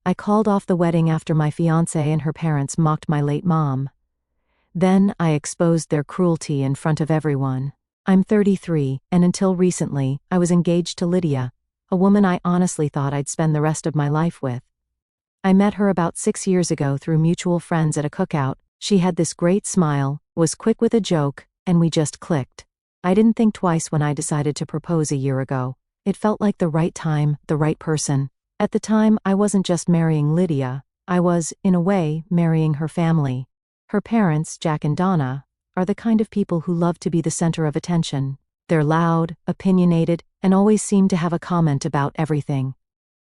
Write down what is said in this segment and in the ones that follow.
I called off the wedding after my fiancée and her parents mocked my late mom. Then I exposed their cruelty in front of everyone. I'm 33, and until recently, I was engaged to Lydia, a woman I honestly thought I'd spend the rest of my life with. I met her about 6 years ago through mutual friends at a cookout. She had this great smile, was quick with a joke, and we just clicked. I didn't think twice when I decided to propose a year ago. It felt like the right time, the right person. At the time, I wasn't just marrying Lydia, I was, in a way, marrying her family. Her parents, Jack and Donna, are the kind of people who love to be the center of attention. They're loud, opinionated, and always seem to have a comment about everything.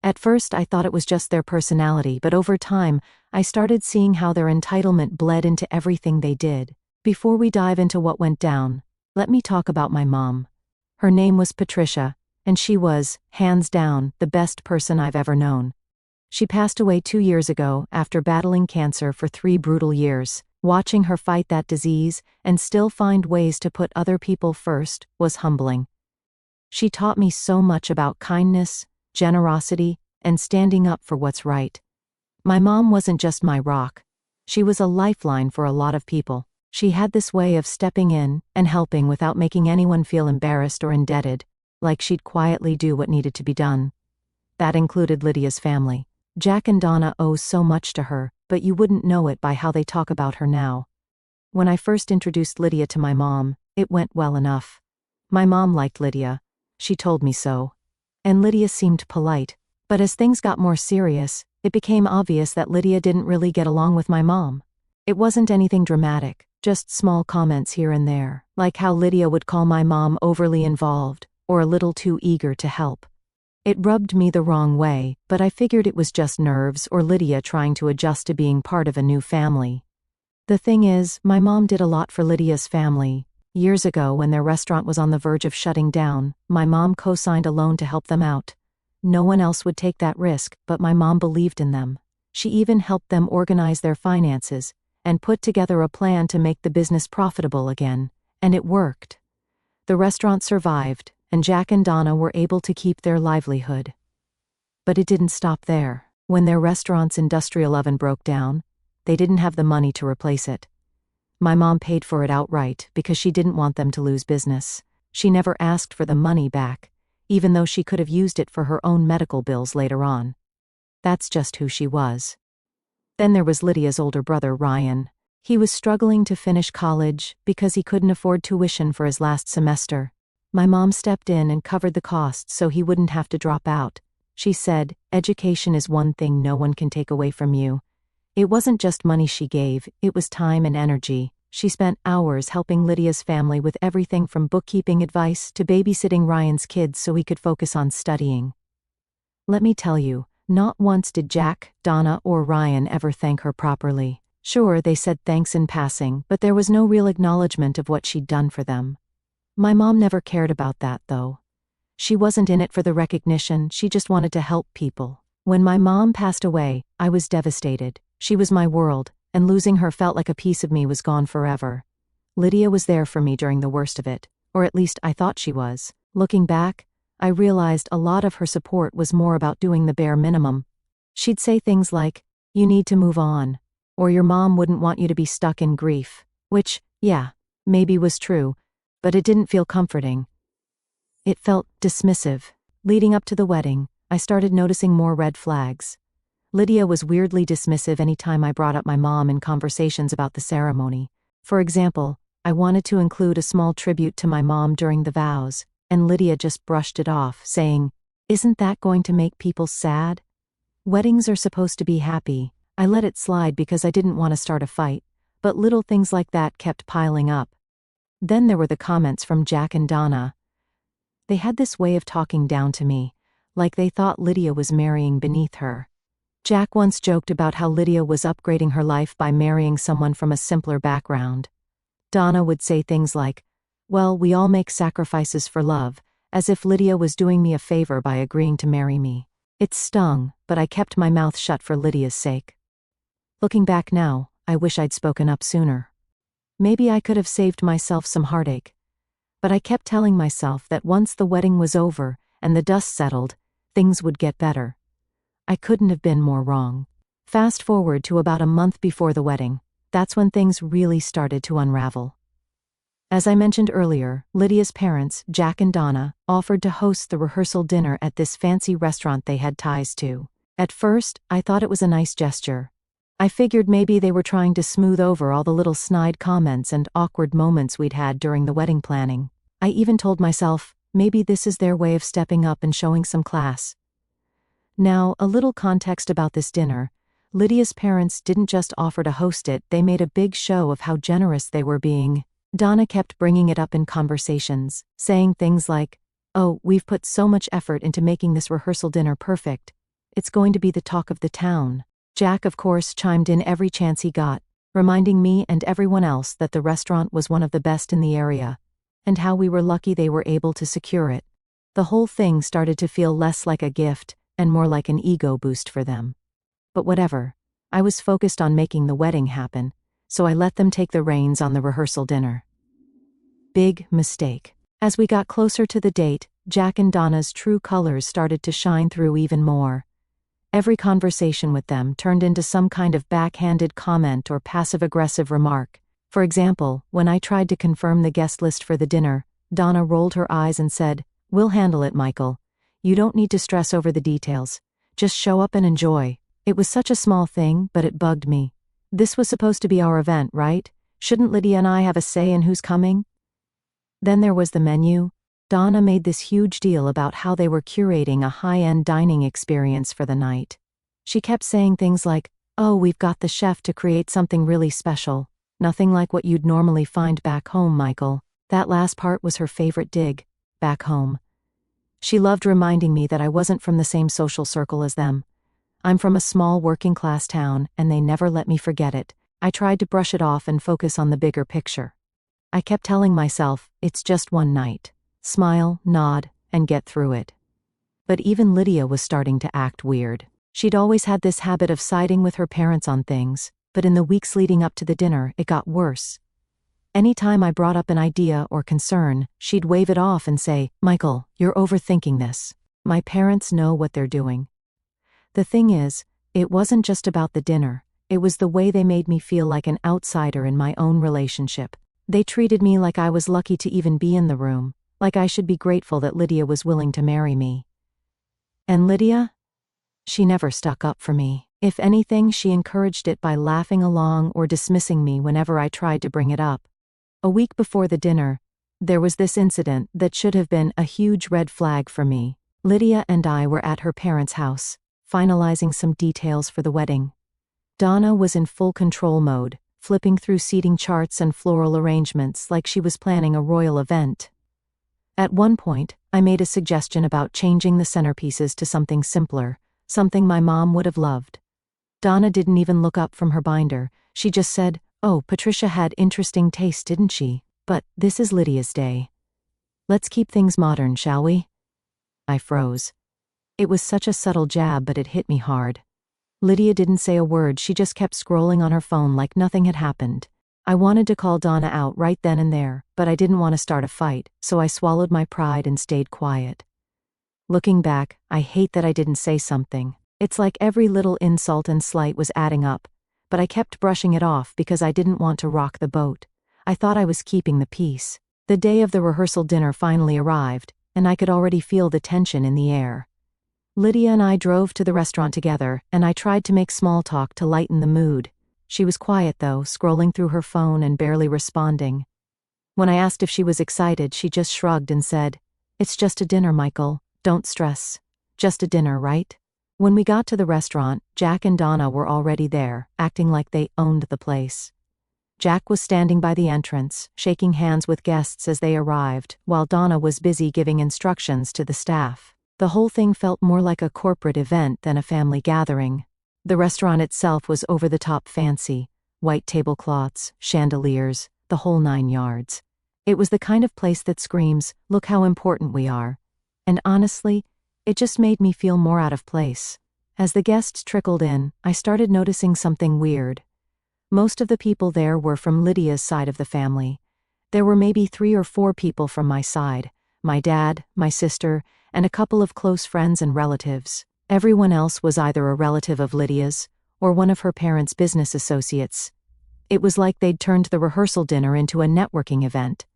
At first I thought it was just their personality, but over time, I started seeing how their entitlement bled into everything they did. Before we dive into what went down, let me talk about my mom. Her name was Patricia, and she was, hands down, the best person I've ever known. She passed away 2 years ago after battling cancer for 3 brutal years. Watching her fight that disease and still find ways to put other people first was humbling. She taught me so much about kindness, generosity, and standing up for what's right. My mom wasn't just my rock. She was a lifeline for a lot of people. She had this way of stepping in and helping without making anyone feel embarrassed or indebted, like she'd quietly do what needed to be done. That included Lydia's family. Jack and Donna owe so much to her, but you wouldn't know it by how they talk about her now. When I first introduced Lydia to my mom, it went well enough. My mom liked Lydia. She told me so. And Lydia seemed polite. But as things got more serious, it became obvious that Lydia didn't really get along with my mom. It wasn't anything dramatic, just small comments here and there, like how Lydia would call my mom overly involved, or a little too eager to help. It rubbed me the wrong way, but I figured it was just nerves or Lydia trying to adjust to being part of a new family. The thing is, my mom did a lot for Lydia's family. Years ago, when their restaurant was on the verge of shutting down, my mom co-signed a loan to help them out. No one else would take that risk, but my mom believed in them. She even helped them organize their finances and put together a plan to make the business profitable again, and it worked. The restaurant survived, and Jack and Donna were able to keep their livelihood. But it didn't stop there. When their restaurant's industrial oven broke down, they didn't have the money to replace it. My mom paid for it outright because she didn't want them to lose business. She never asked for the money back, even though she could have used it for her own medical bills later on. That's just who she was. Then there was Lydia's older brother, Ryan. He was struggling to finish college because he couldn't afford tuition for his last semester. My mom stepped in and covered the costs so he wouldn't have to drop out. She said, "Education is one thing no one can take away from you." It wasn't just money she gave, it was time and energy. She spent hours helping Lydia's family with everything from bookkeeping advice to babysitting Ryan's kids so he could focus on studying. Let me tell you, not once did Jack, Donna, or Ryan ever thank her properly. Sure, they said thanks in passing, but there was no real acknowledgement of what she'd done for them. My mom never cared about that, though. She wasn't in it for the recognition, she just wanted to help people. When my mom passed away, I was devastated. She was my world, and losing her felt like a piece of me was gone forever. Lydia was there for me during the worst of it, or at least I thought she was. Looking back, I realized a lot of her support was more about doing the bare minimum. She'd say things like, "You need to move on," or "Your mom wouldn't want you to be stuck in grief," which, yeah, maybe was true, but it didn't feel comforting. It felt dismissive. Leading up to the wedding, I started noticing more red flags. Lydia was weirdly dismissive any time I brought up my mom in conversations about the ceremony. For example, I wanted to include a small tribute to my mom during the vows, and Lydia just brushed it off, saying, "Isn't that going to make people sad? Weddings are supposed to be happy." I let it slide because I didn't want to start a fight, but little things like that kept piling up. Then there were the comments from Jack and Donna. They had this way of talking down to me, like they thought Lydia was marrying beneath her. Jack once joked about how Lydia was upgrading her life by marrying someone from a simpler background. Donna would say things like, "Well, we all make sacrifices for love," as if Lydia was doing me a favor by agreeing to marry me. It stung, but I kept my mouth shut for Lydia's sake. Looking back now, I wish I'd spoken up sooner. Maybe I could have saved myself some heartache. But I kept telling myself that once the wedding was over and the dust settled, things would get better. I couldn't have been more wrong. Fast forward to about a month before the wedding. That's when things really started to unravel. As I mentioned earlier, Lydia's parents, Jack and Donna, offered to host the rehearsal dinner at this fancy restaurant they had ties to. At first, I thought it was a nice gesture. I figured maybe they were trying to smooth over all the little snide comments and awkward moments we'd had during the wedding planning. I even told myself, maybe this is their way of stepping up and showing some class. Now, a little context about this dinner. Lydia's parents didn't just offer to host it, they made a big show of how generous they were being. Donna kept bringing it up in conversations, saying things like, "Oh, we've put so much effort into making this rehearsal dinner perfect. It's going to be the talk of the town." Jack, of course, chimed in every chance he got, reminding me and everyone else that the restaurant was one of the best in the area, and how we were lucky they were able to secure it. The whole thing started to feel less like a gift and more like an ego boost for them. But whatever, I was focused on making the wedding happen, so I let them take the reins on the rehearsal dinner. Big mistake. As we got closer to the date, Jack and Donna's true colors started to shine through even more. Every conversation with them turned into some kind of backhanded comment or passive-aggressive remark. For example, when I tried to confirm the guest list for the dinner, Donna rolled her eyes and said, "We'll handle it, Michael. You don't need to stress over the details. Just show up and enjoy." It was such a small thing, but it bugged me. This was supposed to be our event, right? Shouldn't Lydia and I have a say in who's coming? Then there was the menu. Donna made this huge deal about how they were curating a high-end dining experience for the night. She kept saying things like, "Oh, we've got the chef to create something really special. Nothing like what you'd normally find back home, Michael." That last part was her favorite dig, back home. She loved reminding me that I wasn't from the same social circle as them. I'm from a small working-class town, and they never let me forget it. I tried to brush it off and focus on the bigger picture. I kept telling myself, it's just one night. Smile, nod, and get through it. But even Lydia was starting to act weird. She'd always had this habit of siding with her parents on things, but in the weeks leading up to the dinner, it got worse. Anytime I brought up an idea or concern, she'd wave it off and say, "Michael, you're overthinking this. My parents know what they're doing." The thing is, it wasn't just about the dinner, it was the way they made me feel like an outsider in my own relationship. They treated me like I was lucky to even be in the room, like I should be grateful that Lydia was willing to marry me. And Lydia? She never stuck up for me. If anything, she encouraged it by laughing along or dismissing me whenever I tried to bring it up. A week before the dinner, there was this incident that should have been a huge red flag for me. Lydia and I were at her parents' house, finalizing some details for the wedding. Donna was in full control mode, flipping through seating charts and floral arrangements like she was planning a royal event. At one point, I made a suggestion about changing the centerpieces to something simpler, something my mom would have loved. Donna didn't even look up from her binder. She just said, "Oh, Patricia had interesting taste, didn't she? But this is Lydia's day. Let's keep things modern, shall we?" I froze. It was such a subtle jab, but it hit me hard. Lydia didn't say a word, she just kept scrolling on her phone like nothing had happened. I wanted to call Donna out right then and there, but I didn't want to start a fight, so I swallowed my pride and stayed quiet. Looking back, I hate that I didn't say something. It's like every little insult and slight was adding up, but I kept brushing it off because I didn't want to rock the boat. I thought I was keeping the peace. The day of the rehearsal dinner finally arrived, and I could already feel the tension in the air. Lydia and I drove to the restaurant together, and I tried to make small talk to lighten the mood. She was quiet though, scrolling through her phone and barely responding. When I asked if she was excited, she just shrugged and said, "It's just a dinner, Michael. Don't stress. Just a dinner, right?" When we got to the restaurant, Jack and Donna were already there, acting like they owned the place. Jack was standing by the entrance, shaking hands with guests as they arrived, while Donna was busy giving instructions to the staff. The whole thing felt more like a corporate event than a family gathering. The restaurant itself was over-the-top fancy, white tablecloths, chandeliers, the whole 9 yards. It was the kind of place that screams, "Look how important we are." And honestly, it just made me feel more out of place. As the guests trickled in, I started noticing something weird. Most of the people there were from Lydia's side of the family. There were maybe 3 or 4 people from my side, my dad, my sister, and a couple of close friends and relatives. Everyone else was either a relative of Lydia's or one of her parents' business associates. It was like they'd turned the rehearsal dinner into a networking event.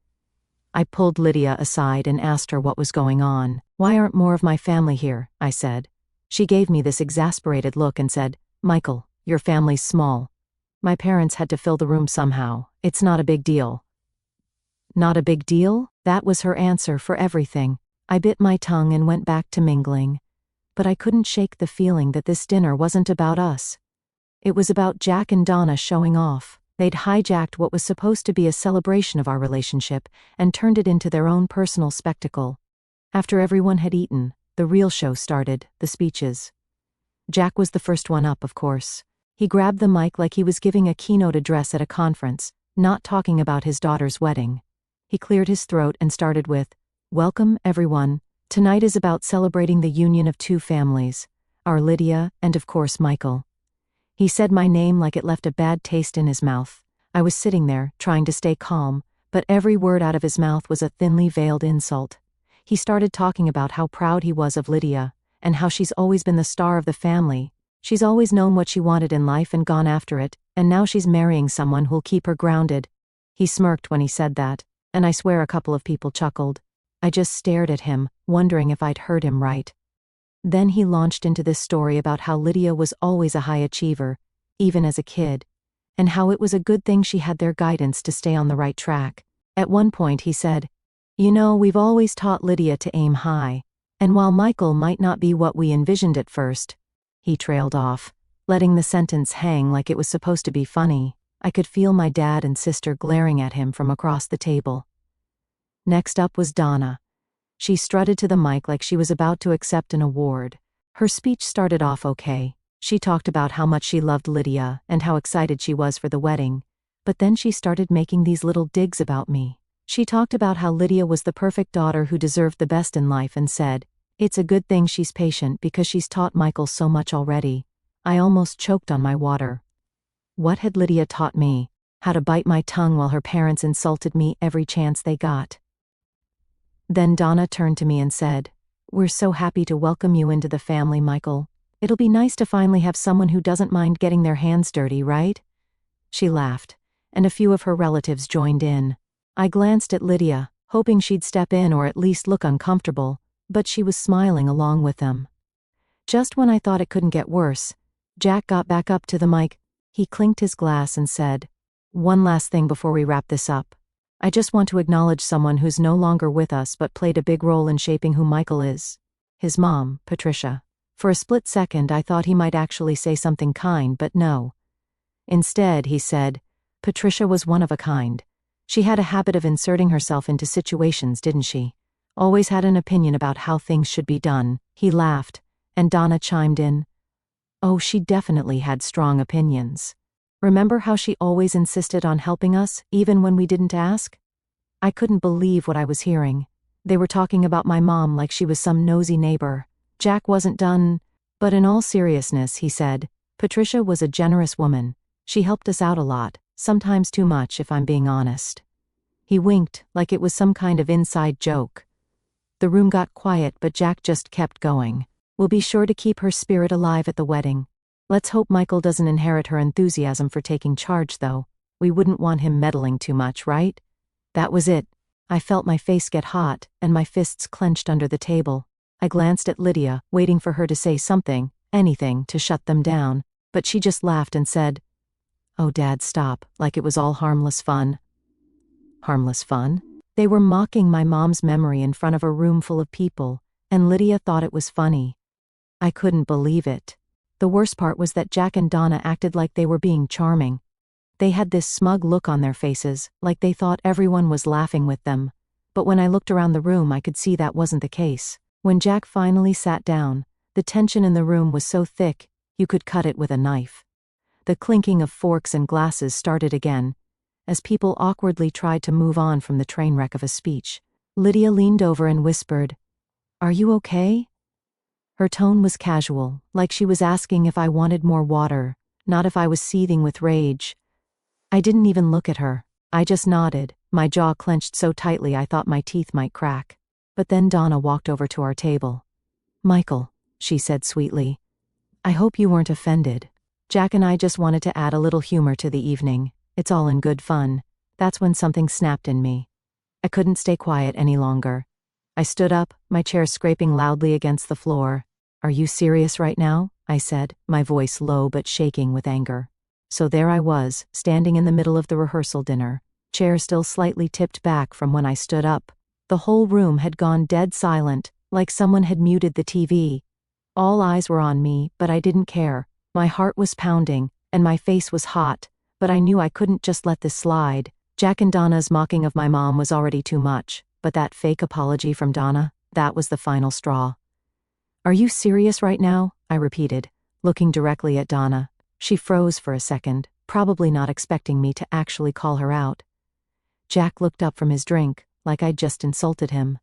I pulled Lydia aside and asked her what was going on. "Why aren't more of my family here?" I said. She gave me this exasperated look and said, "Michael, your family's small. My parents had to fill the room somehow. It's not a big deal." Not a big deal? That was her answer for everything. I bit my tongue and went back to mingling. But I couldn't shake the feeling that this dinner wasn't about us. It was about Jack and Donna showing off. They'd hijacked what was supposed to be a celebration of our relationship and turned it into their own personal spectacle. After everyone had eaten, the real show started, the speeches. Jack was the first one up, of course. He grabbed the mic like he was giving a keynote address at a conference, not talking about his daughter's wedding. He cleared his throat and started with, "Welcome, everyone. Tonight is about celebrating the union of two families, our Lydia and of course Michael." He said my name like it left a bad taste in his mouth. I was sitting there, trying to stay calm, but every word out of his mouth was a thinly veiled insult. He started talking about how proud he was of Lydia, and how she's always been the star of the family. She's always known what she wanted in life and gone after it, and now she's marrying someone who'll keep her grounded. He smirked when he said that, and I swear a couple of people chuckled. I just stared at him, wondering if I'd heard him right. Then he launched into this story about how Lydia was always a high achiever, even as a kid, and how it was a good thing she had their guidance to stay on the right track. At one point he said, "You know, we've always taught Lydia to aim high, and while Michael might not be what we envisioned at first," he trailed off, letting the sentence hang like it was supposed to be funny. I could feel my dad and sister glaring at him from across the table. Next up was Donna. She strutted to the mic like she was about to accept an award. Her speech started off okay. She talked about how much she loved Lydia and how excited she was for the wedding. But then she started making these little digs about me. She talked about how Lydia was the perfect daughter who deserved the best in life and said, "It's a good thing she's patient because she's taught Michael so much already." I almost choked on my water. What had Lydia taught me? How to bite my tongue while her parents insulted me every chance they got. Then Donna turned to me and said, "We're so happy to welcome you into the family, Michael. It'll be nice to finally have someone who doesn't mind getting their hands dirty, right?" She laughed, and a few of her relatives joined in. I glanced at Lydia, hoping she'd step in or at least look uncomfortable, but she was smiling along with them. Just when I thought it couldn't get worse, Jack got back up to the mic. He clinked his glass and said, "One last thing before we wrap this up. I just want to acknowledge someone who's no longer with us but played a big role in shaping who Michael is. His mom, Patricia." For a split second I thought he might actually say something kind, but no. Instead, he said, "Patricia was one of a kind. She had a habit of inserting herself into situations, didn't she? Always had an opinion about how things should be done." He laughed, and Donna chimed in, "Oh, she definitely had strong opinions. Remember how she always insisted on helping us, even when we didn't ask?" I couldn't believe what I was hearing. They were talking about my mom like she was some nosy neighbor. Jack wasn't done, but in all seriousness, he said, "Patricia was a generous woman. She helped us out a lot, sometimes too much if I'm being honest." He winked, like it was some kind of inside joke. The room got quiet, but Jack just kept going. "We'll be sure to keep her spirit alive at the wedding. Let's hope Michael doesn't inherit her enthusiasm for taking charge, though. We wouldn't want him meddling too much, right?" That was it. I felt my face get hot, and my fists clenched under the table. I glanced at Lydia, waiting for her to say something, anything, to shut them down, but she just laughed and said, "Oh, Dad, stop," like it was all harmless fun. Harmless fun? They were mocking my mom's memory in front of a room full of people, and Lydia thought it was funny. I couldn't believe it. The worst part was that Jack and Donna acted like they were being charming. They had this smug look on their faces, like they thought everyone was laughing with them. But when I looked around the room, I could see that wasn't the case. When Jack finally sat down, the tension in the room was so thick, you could cut it with a knife. The clinking of forks and glasses started again, as people awkwardly tried to move on from the train wreck of a speech. Lydia leaned over and whispered, "Are you okay?" Her tone was casual, like she was asking if I wanted more water, not if I was seething with rage. I didn't even look at her. I just nodded, my jaw clenched so tightly I thought my teeth might crack. But then Donna walked over to our table. "Michael, she said sweetly. I hope you weren't offended. Jack and I just wanted to add a little humor to the evening. It's all in good fun. That's when something snapped in me. I couldn't stay quiet any longer. I stood up, my chair scraping loudly against the floor. Are you serious right now? I said, my voice low but shaking with anger. So there I was, standing in the middle of the rehearsal dinner, chair still slightly tipped back from when I stood up. The whole room had gone dead silent, like someone had muted the TV. All eyes were on me, but I didn't care. My heart was pounding, and my face was hot, but I knew I couldn't just let this slide. Jack and Donna's mocking of my mom was already too much, but that fake apology from Donna, that was the final straw. Are you serious right now? I repeated, looking directly at Donna. She froze for a second, probably not expecting me to actually call her out. Jack looked up from his drink, like I'd just insulted him.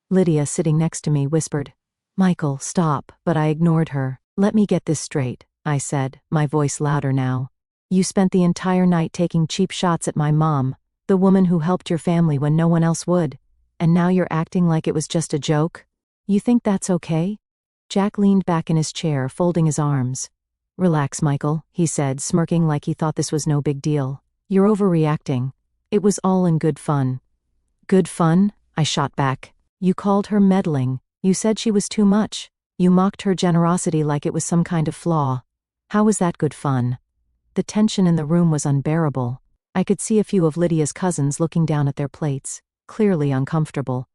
Lydia, sitting next to me, whispered, Michael, stop, but I ignored her. Let me get this straight, I said, my voice louder now. You spent the entire night taking cheap shots at my mom, the woman who helped your family when no one else would, and now you're acting like it was just a joke? You think that's okay? Jack leaned back in his chair, folding his arms. Relax, Michael, he said, smirking like he thought this was no big deal. You're overreacting. It was all in good fun. Good fun? I shot back. You called her meddling. You said she was too much. You mocked her generosity like it was some kind of flaw. How was that good fun? The tension in the room was unbearable. I could see a few of Lydia's cousins looking down at their plates, clearly uncomfortable.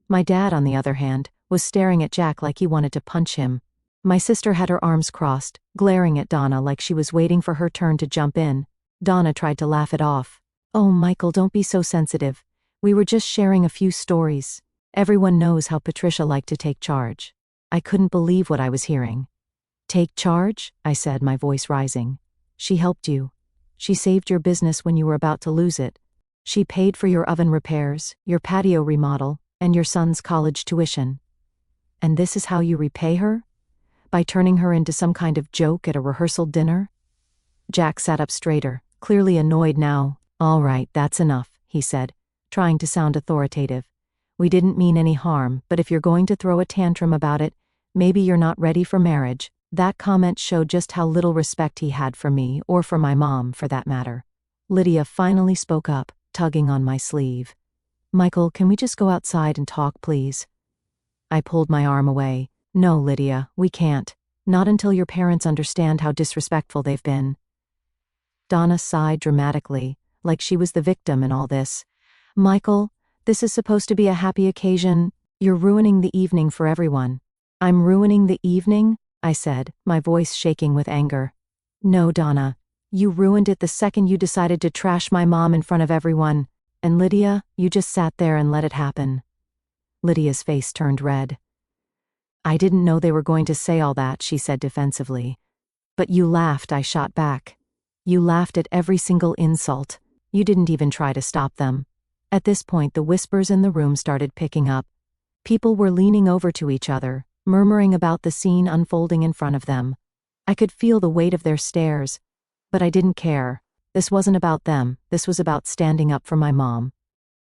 My dad, on the other hand, was staring at Jack like he wanted to punch him. My sister had her arms crossed, glaring at Donna like she was waiting for her turn to jump in. Donna tried to laugh it off. Oh, Michael, don't be so sensitive. We were just sharing a few stories. Everyone knows how Patricia liked to take charge. I couldn't believe what I was hearing. Take charge? I said, my voice rising. She helped you. She saved your business when you were about to lose it. She paid for your oven repairs, your patio remodel, and your son's college tuition. And this is how you repay her? By turning her into some kind of joke at a rehearsal dinner? Jack sat up straighter, clearly annoyed now. All right, that's enough, he said, trying to sound authoritative. We didn't mean any harm, but if you're going to throw a tantrum about it, maybe you're not ready for marriage. That comment showed just how little respect he had for me, or for my mom, for that matter. Lydia finally spoke up, tugging on my sleeve. Michael, can we just go outside and talk, please? I pulled my arm away. No, Lydia, we can't. Not until your parents understand how disrespectful they've been. Donna sighed dramatically, like she was the victim in all this. Michael, this is supposed to be a happy occasion. You're ruining the evening for everyone. I'm ruining the evening? I said, my voice shaking with anger. No, Donna. You ruined it the second you decided to trash my mom in front of everyone. And Lydia, you just sat there and let it happen. Lydia's face turned red. I didn't know they were going to say all that, she said defensively. But you laughed, I shot back. You laughed at every single insult. You didn't even try to stop them. At this point, the whispers in the room started picking up. People were leaning over to each other, murmuring about the scene unfolding in front of them. I could feel the weight of their stares, but I didn't care. This wasn't about them, this was about standing up for my mom.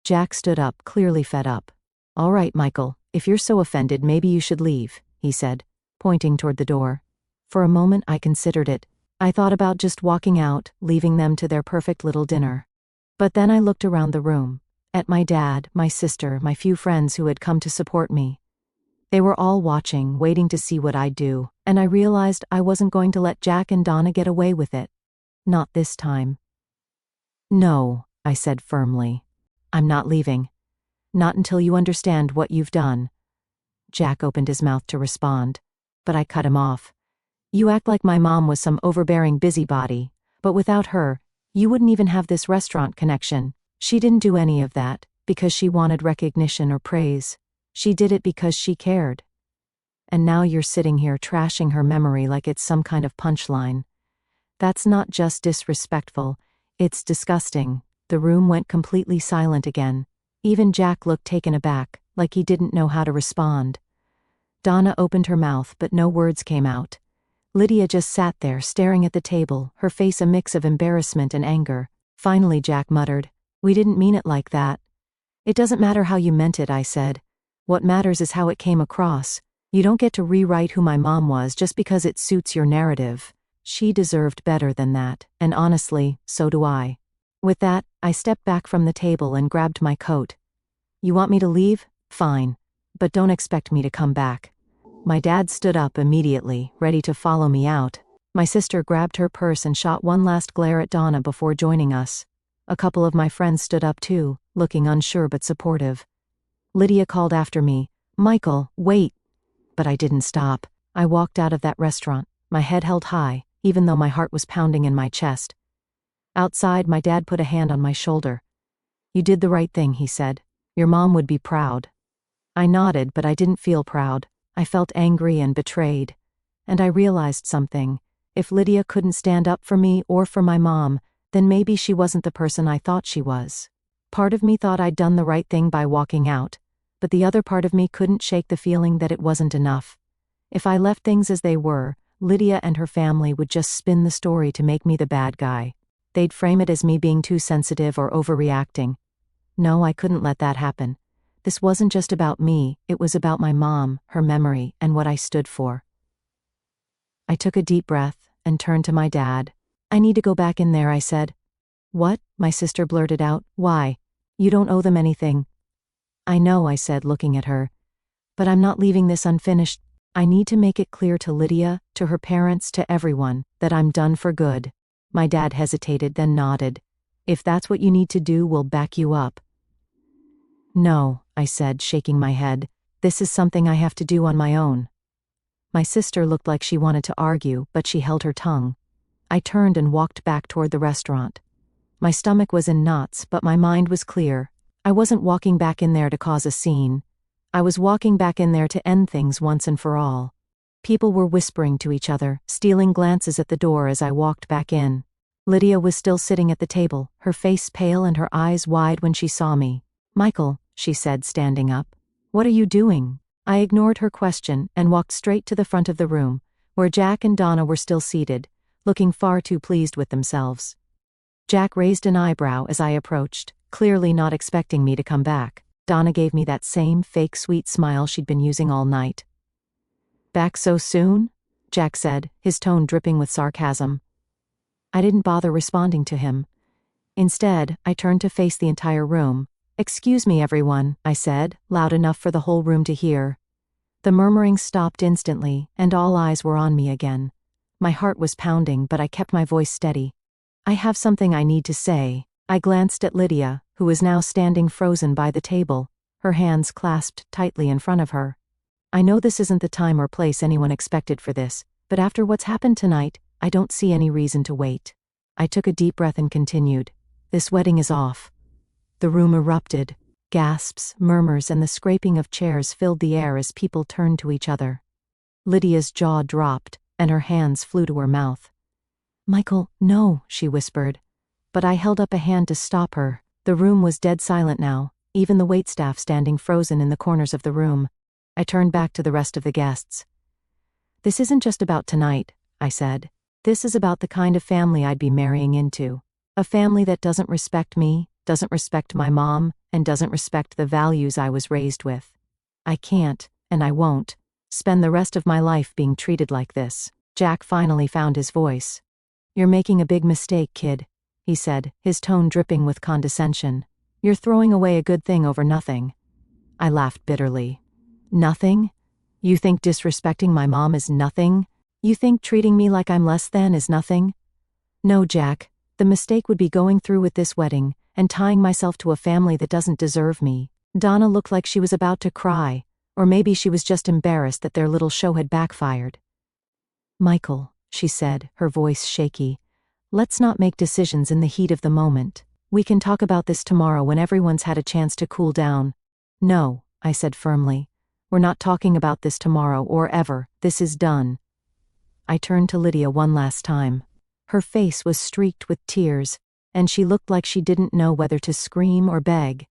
Jack stood up, clearly fed up. All right, Michael, if you're so offended, maybe you should leave, he said, pointing toward the door. For a moment I considered it. I thought about just walking out, leaving them to their perfect little dinner. But then I looked around the room, at my dad, my sister, my few friends who had come to support me. They were all watching, waiting to see what I'd do, and I realized I wasn't going to let Jack and Donna get away with it. Not this time. No, I said firmly. I'm not leaving. Not until you understand what you've done. Jack opened his mouth to respond, but I cut him off. You act like my mom was some overbearing busybody, but without her, you wouldn't even have this restaurant connection. She didn't do any of that because she wanted recognition or praise. She did it because she cared. And now you're sitting here trashing her memory like it's some kind of punchline. That's not just disrespectful, it's disgusting. The room went completely silent again. Even Jack looked taken aback, like he didn't know how to respond. Donna opened her mouth, but no words came out. Lydia just sat there, staring at the table, her face a mix of embarrassment and anger. Finally Jack muttered, "We didn't mean it like that." "It doesn't matter how you meant it," I said. "What matters is how it came across. You don't get to rewrite who my mom was just because it suits your narrative. She deserved better than that, and honestly, so do I. With that, I stepped back from the table and grabbed my coat. You want me to leave? Fine. But don't expect me to come back. My dad stood up immediately, ready to follow me out. My sister grabbed her purse and shot one last glare at Donna before joining us. A couple of my friends stood up too, looking unsure but supportive. Lydia called after me, "Michael, wait." But I didn't stop. I walked out of that restaurant, my head held high, even though my heart was pounding in my chest. Outside, my dad put a hand on my shoulder. "You did the right thing," he said. "Your mom would be proud." I nodded, but I didn't feel proud. I felt angry and betrayed. And I realized something. If Lydia couldn't stand up for me or for my mom, then maybe she wasn't the person I thought she was. Part of me thought I'd done the right thing by walking out, but the other part of me couldn't shake the feeling that it wasn't enough. If I left things as they were, Lydia and her family would just spin the story to make me the bad guy. They'd frame it as me being too sensitive or overreacting. No, I couldn't let that happen. This wasn't just about me, it was about my mom, her memory, and what I stood for. I took a deep breath and turned to my dad. "I need to go back in there," I said. "What?" my sister blurted out. "Why? You don't owe them anything." "I know," I said, looking at her. "But I'm not leaving this unfinished. I need to make it clear to Lydia, to her parents, to everyone, that I'm done for good." My dad hesitated, then nodded. "If that's what you need to do, we'll back you up." "No," I said, shaking my head. "This is something I have to do on my own." My sister looked like she wanted to argue, but she held her tongue. I turned and walked back toward the restaurant. My stomach was in knots, but my mind was clear. I wasn't walking back in there to cause a scene. I was walking back in there to end things once and for all. People were whispering to each other, stealing glances at the door as I walked back in. Lydia was still sitting at the table, her face pale and her eyes wide when she saw me. "Michael," she said, standing up. "What are you doing?" I ignored her question and walked straight to the front of the room, where Jack and Donna were still seated, looking far too pleased with themselves. Jack raised an eyebrow as I approached, clearly not expecting me to come back. Donna gave me that same fake sweet smile she'd been using all night. "Back so soon?" Jack said, his tone dripping with sarcasm. I didn't bother responding to him. Instead, I turned to face the entire room. "Excuse me, everyone," I said, loud enough for the whole room to hear. The murmuring stopped instantly, and all eyes were on me again. My heart was pounding, but I kept my voice steady. "I have something I need to say." I glanced at Lydia, who was now standing frozen by the table, her hands clasped tightly in front of her. "I know this isn't the time or place anyone expected for this, but after what's happened tonight, I don't see any reason to wait." I took a deep breath and continued. "This wedding is off." The room erupted. Gasps, murmurs, and the scraping of chairs filled the air as people turned to each other. Lydia's jaw dropped, and her hands flew to her mouth. "Michael, no," she whispered. But I held up a hand to stop her. The room was dead silent now, even the waitstaff standing frozen in the corners of the room. I turned back to the rest of the guests. "This isn't just about tonight," I said. "This is about the kind of family I'd be marrying into. A family that doesn't respect me, doesn't respect my mom, and doesn't respect the values I was raised with. I can't, and I won't, spend the rest of my life being treated like this." Jack finally found his voice. "You're making a big mistake, kid," he said, his tone dripping with condescension. "You're throwing away a good thing over nothing." I laughed bitterly. "Nothing? You think disrespecting my mom is nothing? You think treating me like I'm less than is nothing? No, Jack, the mistake would be going through with this wedding and tying myself to a family that doesn't deserve me." Donna looked like she was about to cry, or maybe she was just embarrassed that their little show had backfired. "Michael," she said, her voice shaky, "let's not make decisions in the heat of the moment. We can talk about this tomorrow when everyone's had a chance to cool down." "No," I said firmly. "We're not talking about this tomorrow or ever. This is done." I turned to Lydia one last time. Her face was streaked with tears, and she looked like she didn't know whether to scream or beg.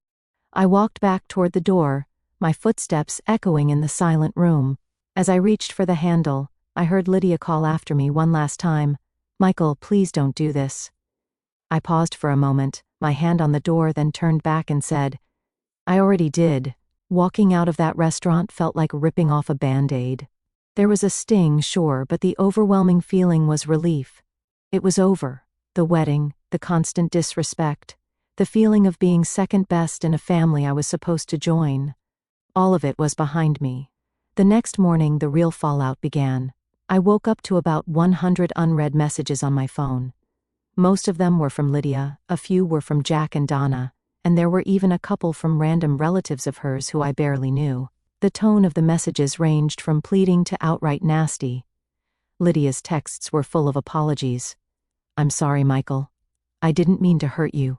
I walked back toward the door, my footsteps echoing in the silent room. As I reached for the handle, I heard Lydia call after me one last time, "Michael, please don't do this." I paused for a moment, my hand on the door, then turned back and said, "I already did. Walking out of that restaurant felt like ripping off a Band-Aid. There was a sting, sure, but the overwhelming feeling was relief. It was over. The wedding, the constant disrespect, the feeling of being second best in a family I was supposed to join. All of it was behind me. The next morning, the real fallout began. I woke up to about 100 unread messages on my phone. Most of them were from Lydia, a few were from Jack and Donna, and there were even a couple from random relatives of hers who I barely knew. The tone of the messages ranged from pleading to outright nasty. Lydia's texts were full of apologies. "I'm sorry, Michael. I didn't mean to hurt you.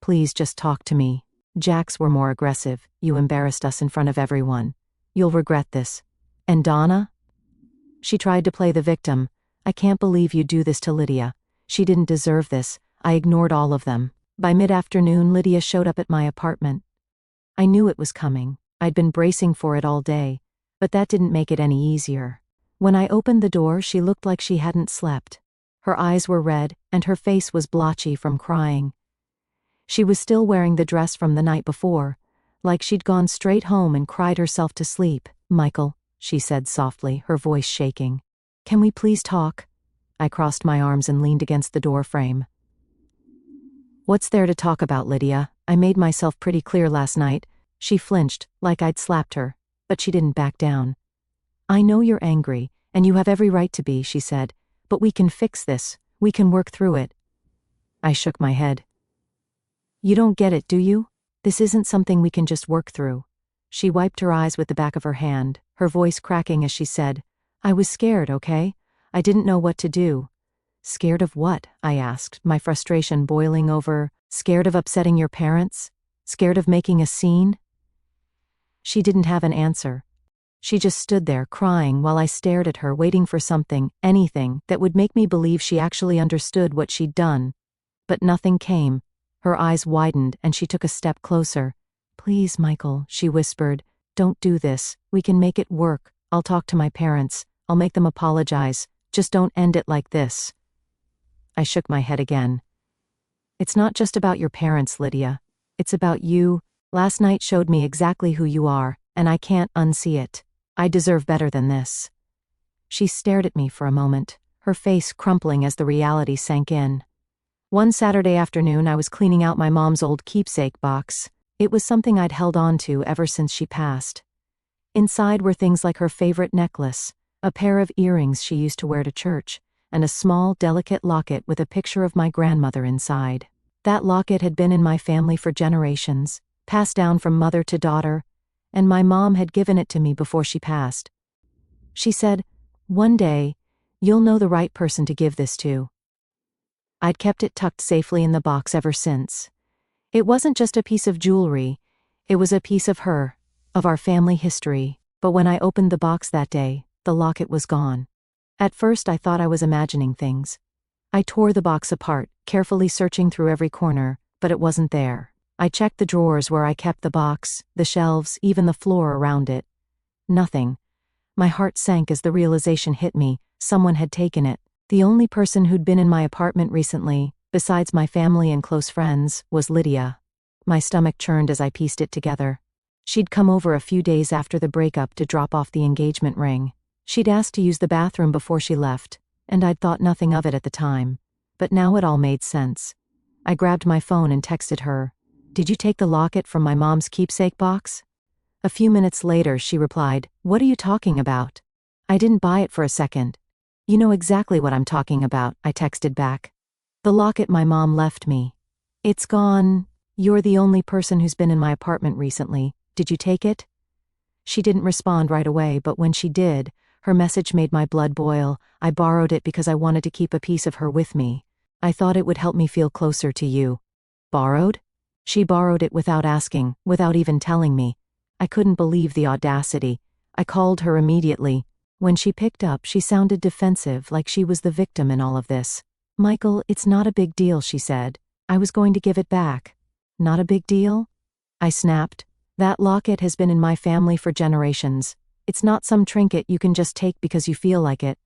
Please just talk to me." Jack's were more aggressive. "You embarrassed us in front of everyone. You'll regret this." And Donna? She tried to play the victim. "I can't believe you do this to Lydia. She didn't deserve this." I ignored all of them. By mid-afternoon, Lydia showed up at my apartment. I knew it was coming. I'd been bracing for it all day, but that didn't make it any easier. When I opened the door, she looked like she hadn't slept. Her eyes were red, and her face was blotchy from crying. She was still wearing the dress from the night before, like she'd gone straight home and cried herself to sleep. "Michael," she said softly, her voice shaking. "Can we please talk?" I crossed my arms and leaned against the door frame. "What's there to talk about, Lydia? I made myself pretty clear last night." She flinched, like I'd slapped her, but she didn't back down. "I know you're angry, and you have every right to be," she said, "but we can fix this. We can work through it." I shook my head. "You don't get it, do you? This isn't something we can just work through." She wiped her eyes with the back of her hand, her voice cracking as she said, "I was scared, okay? I didn't know what to do." "Scared of what?" I asked, my frustration boiling over. "Scared of upsetting your parents? Scared of making a scene?" She didn't have an answer. She just stood there crying while I stared at her, waiting for something, anything, that would make me believe she actually understood what she'd done. But nothing came. Her eyes widened and she took a step closer. "Please, Michael," she whispered, "don't do this. We can make it work. I'll talk to my parents. I'll make them apologize. Just don't end it like this." I shook my head again. "It's not just about your parents, Lydia. It's about you. Last night showed me exactly who you are, and I can't unsee it. I deserve better than this." She stared at me for a moment, her face crumpling as the reality sank in. One Saturday afternoon, I was cleaning out my mom's old keepsake box. It was something I'd held on to ever since she passed. Inside were things like her favorite necklace, a pair of earrings she used to wear to church, and a small, delicate locket with a picture of my grandmother inside. That locket had been in my family for generations, passed down from mother to daughter, and my mom had given it to me before she passed. She said, "One day, you'll know the right person to give this to." I'd kept it tucked safely in the box ever since. It wasn't just a piece of jewelry, it was a piece of her, of our family history. But when I opened the box that day, the locket was gone. At first I thought I was imagining things. I tore the box apart, carefully searching through every corner, but it wasn't there. I checked the drawers where I kept the box, the shelves, even the floor around it. Nothing. My heart sank as the realization hit me. Someone had taken it. The only person who'd been in my apartment recently, besides my family and close friends, was Lydia. My stomach churned as I pieced it together. She'd come over a few days after the breakup to drop off the engagement ring. She'd asked to use the bathroom before she left, and I'd thought nothing of it at the time. But now it all made sense. I grabbed my phone and texted her, "Did you take the locket from my mom's keepsake box?" A few minutes later, she replied, "What are you talking about?" "I didn't buy it for a second." "You know exactly what I'm talking about," I texted back. "The locket my mom left me. It's gone. You're the only person who's been in my apartment recently. Did you take it?" She didn't respond right away, but when she did, her message made my blood boil. "I borrowed it because I wanted to keep a piece of her with me. I thought it would help me feel closer to you." "Borrowed?" She borrowed it without asking, without even telling me. I couldn't believe the audacity. I called her immediately. When she picked up, she sounded defensive, like she was the victim in all of this. "Michael, it's not a big deal," she said. "I was going to give it back." "Not a big deal?" I snapped. "That locket has been in my family for generations. It's not some trinket you can just take because you feel like it.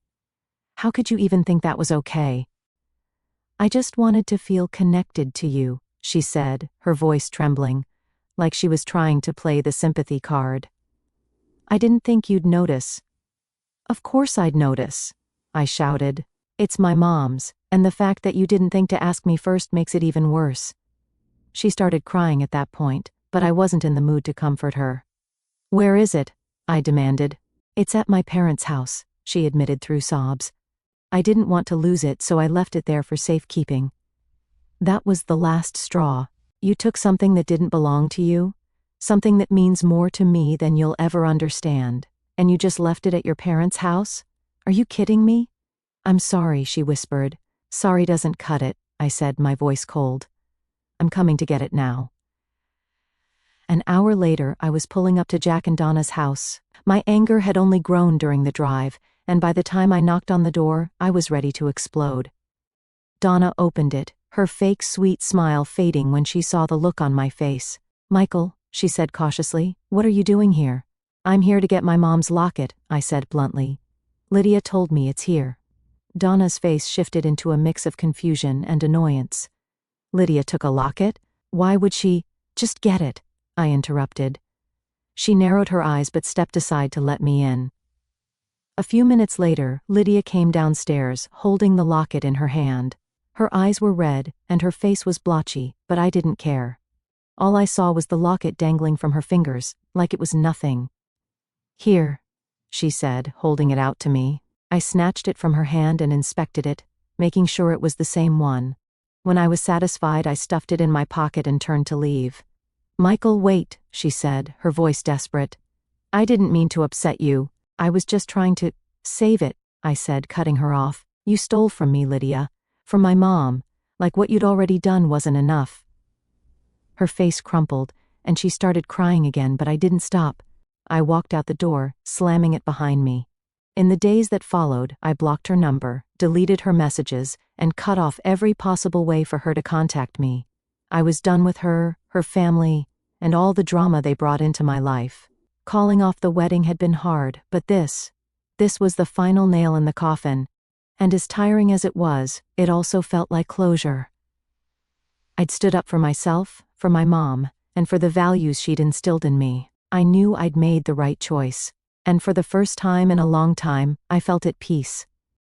How could you even think that was okay?" "I just wanted to feel connected to you," she said, her voice trembling. like she was trying to play the sympathy card. "I didn't think you'd notice." "Of course I'd notice," I shouted. "It's my mom's, and the fact that you didn't think to ask me first makes it even worse." She started crying at that point, but I wasn't in the mood to comfort her. "Where is it?" I demanded. "It's at my parents' house," she admitted through sobs. "I didn't want to lose it, so I left it there for safekeeping." That was the last straw. You took something that didn't belong to you, something that means more to me than you'll ever understand, and you just left it at your parents' house? Are you kidding me? "I'm sorry," she whispered. "Sorry doesn't cut it," I said, my voice cold. "I'm coming to get it now." An hour later, I was pulling up to Jack and Donna's house. My anger had only grown during the drive, and by the time I knocked on the door, I was ready to explode. Donna opened it, her fake sweet smile fading when she saw the look on my face. "Michael," she said cautiously, "what are you doing here?" "I'm here to get my mom's locket," I said bluntly. "Lydia told me it's here." Donna's face shifted into a mix of confusion and annoyance. "Lydia took a locket? Why would she—" "Just get it," I interrupted. She narrowed her eyes but stepped aside to let me in. A few minutes later, Lydia came downstairs, holding the locket in her hand. Her eyes were red, and her face was blotchy, but I didn't care. All I saw was the locket dangling from her fingers, like it was nothing. "Here," she said, holding it out to me. I snatched it from her hand and inspected it, making sure it was the same one. When I was satisfied, I stuffed it in my pocket and turned to leave. "Michael, wait," she said, her voice desperate. "I didn't mean to upset you. I was just trying to—" "Save it," I said, cutting her off. "You stole from me, Lydia. From my mom. Like what you'd already done wasn't enough." Her face crumpled, and she started crying again, but I didn't stop. I walked out the door, slamming it behind me. In the days that followed, I blocked her number, deleted her messages, and cut off every possible way for her to contact me. I was done with her, her family, and all the drama they brought into my life. Calling off the wedding had been hard, but this was the final nail in the coffin. And as tiring as it was, it also felt like closure. I'd stood up for myself, for my mom, and for the values she'd instilled in me. I knew I'd made the right choice. And for the first time in a long time, I felt at peace.